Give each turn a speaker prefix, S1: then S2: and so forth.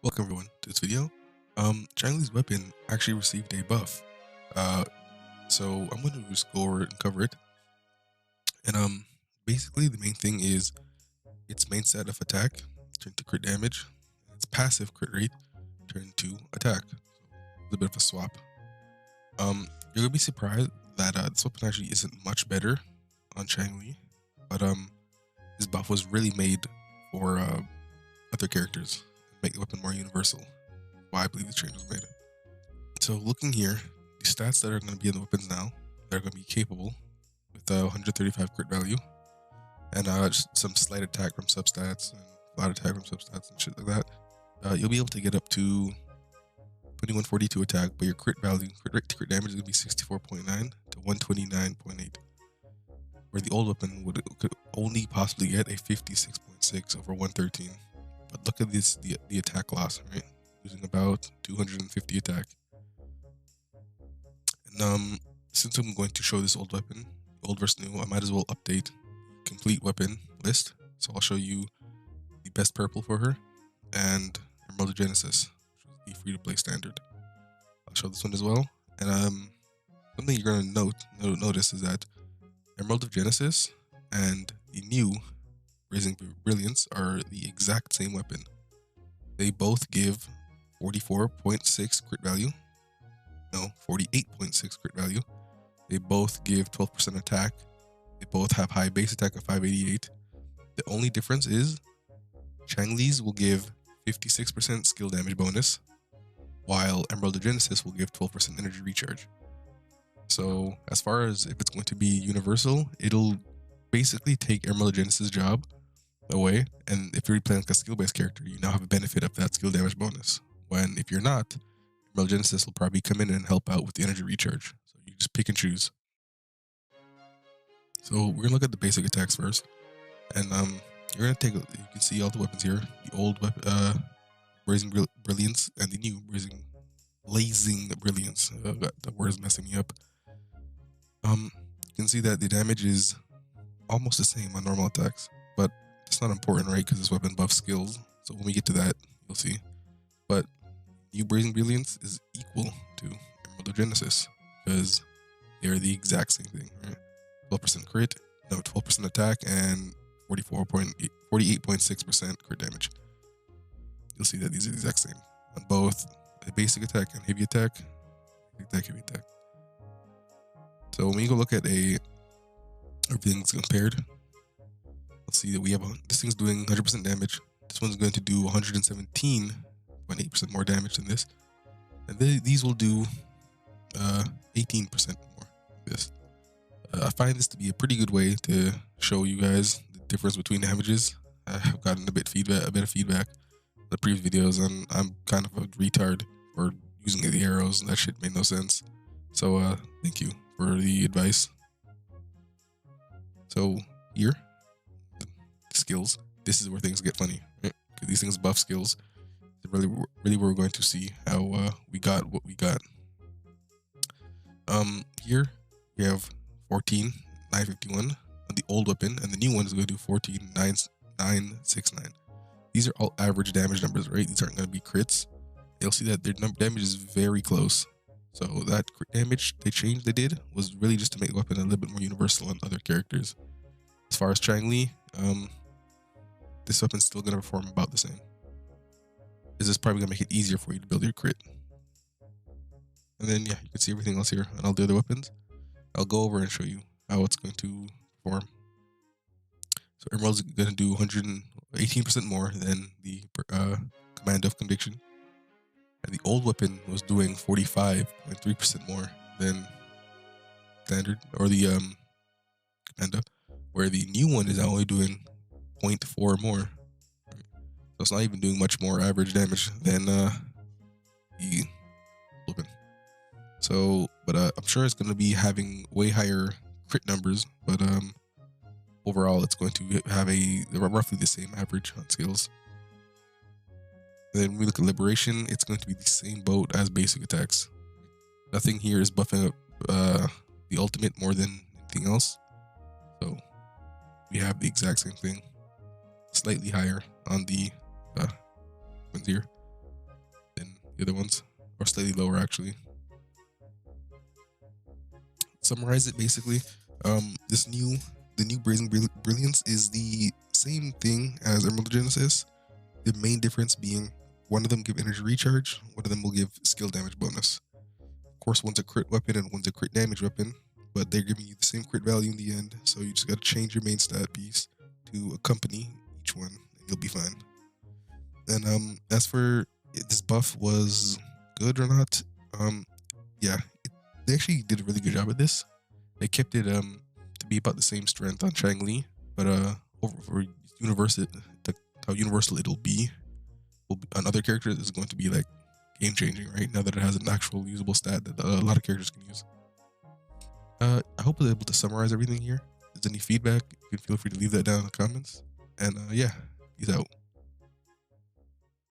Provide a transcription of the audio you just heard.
S1: Welcome everyone to this video. Changli's weapon actually received a buff. Uh, so I'm going to just go over it and cover it. And basically the main thing is its main stat of attack turned to crit damage, and its passive crit rate turned to attack. So it's a bit of a swap. You're gonna be surprised that this weapon actually isn't much better on Changli, but this buff was really made for other characters and make the weapon more universal. Why I believe this change was made. So looking here, the stats that are going to be in the weapons now, they're going to be capable with 135 crit value and just some slight attack from substats and flat attack from substats and shit like that. You'll be able to get up to 2142 attack, but your crit value, crit rate to crit damage is going to be 64.9 to 129.8. Where the old weapon could only possibly get a 56.6 over 113. But look at this, the attack loss, right? Losing about 250 attack. And since I'm going to show this old weapon, old versus new, I might as well update complete weapon list. So I'll show you the best purple for her and Emerald of Genesis, which is the free-to-play standard. I'll show this one as well. And something you're gonna notice is that Emerald of Genesis and the new Raising Brilliance are the exact same weapon. They both give 44.6 crit value. No, 48.6 crit value. They both give 12% attack. They both have high base attack of 588. The only difference is Changli's will give 56% skill damage bonus, while Emerald of Genesis will give 12% energy recharge. So as far as if it's going to be universal, it'll basically take Emerald of Genesis' job away, and if you're playing like a skill-based character, you now have a benefit of that skill damage bonus. When if you're not, Emerald Genesis will probably come in and help out with the energy recharge. So you just pick and choose. So we're gonna look at the basic attacks first, and you're gonna take. You can see all the weapons here: the old weapon, Raising Brilliance, and the new Blazing Brilliance. The word is messing me up. You can see that the damage is almost the same on normal attacks, but it's not important, right? Because this weapon buffs skills. So when we get to that, you'll see. But new Blazing Brilliance is equal to Emerald of Genesis because they're the exact same thing, right? 12% crit, no 12% attack, and 48.6% crit damage. You'll see that these are the exact same on both the basic attack and heavy attack. Heavy attack. So when you go look at everything's compared, let's see that we have this thing's doing 100% damage. This one's going to do 117.8% more damage than this, and these will do 18% more than this. I find this to be a pretty good way to show you guys the difference between damages. I've gotten a bit of feedback in the previous videos, and I'm kind of a retard for using the arrows, and that shit made no sense. So thank you for the advice. So here, skills. This is where things get funny, right? Because these things buff skills. Really, we're going to see how we got what we got. Here we have 14,951 on the old weapon, and the new one is going to do 14,969. These are all average damage numbers, right? These aren't going to be crits. You'll see that their damage is very close. So that crit damage they did was really just to make the weapon a little bit more universal on other characters. As far as Changli, this weapon's still going to perform about the same. This is probably going to make it easier for you to build your crit. And then, yeah, you can see everything else here on all the other weapons. I'll go over and show you how it's going to perform. So Emerald's going to do 118% more than the Command of Conviction. And the old weapon was doing 45.3% more than standard, or the Commando, where the new one is only doing 0.4 more. So it's not even doing much more average damage than the weapon. So, but I'm sure it's going to be having way higher crit numbers, but overall it's going to have roughly the same average on skills. And then when we look at Liberation, it's going to be the same boat as basic attacks. Nothing here is buffing up the ultimate more than anything else. So we have the exact same thing, slightly higher on the ones here. the other ones, or slightly lower actually. Summarize it basically. This new the new Brilliance is the same thing as Emerald Genesis. The main difference being one of them give energy recharge, one of them will give skill damage bonus. Of course, one's a crit weapon and one's a crit damage weapon, but they're giving you the same crit value in the end. So you just got to change your main stat piece to accompany each one, and you'll be fine. And as for if this buff was good or not, yeah, they actually did a really good job at this. They kept it to be about the same strength on Changli, but over for universal, how universal it'll be, on other characters is going to be like game changing, right? Now that it has an actual usable stat that a lot of characters can use. I hope I was able to summarize everything here. If there's any feedback, you can feel free to leave that down in the comments. And yeah, peace out.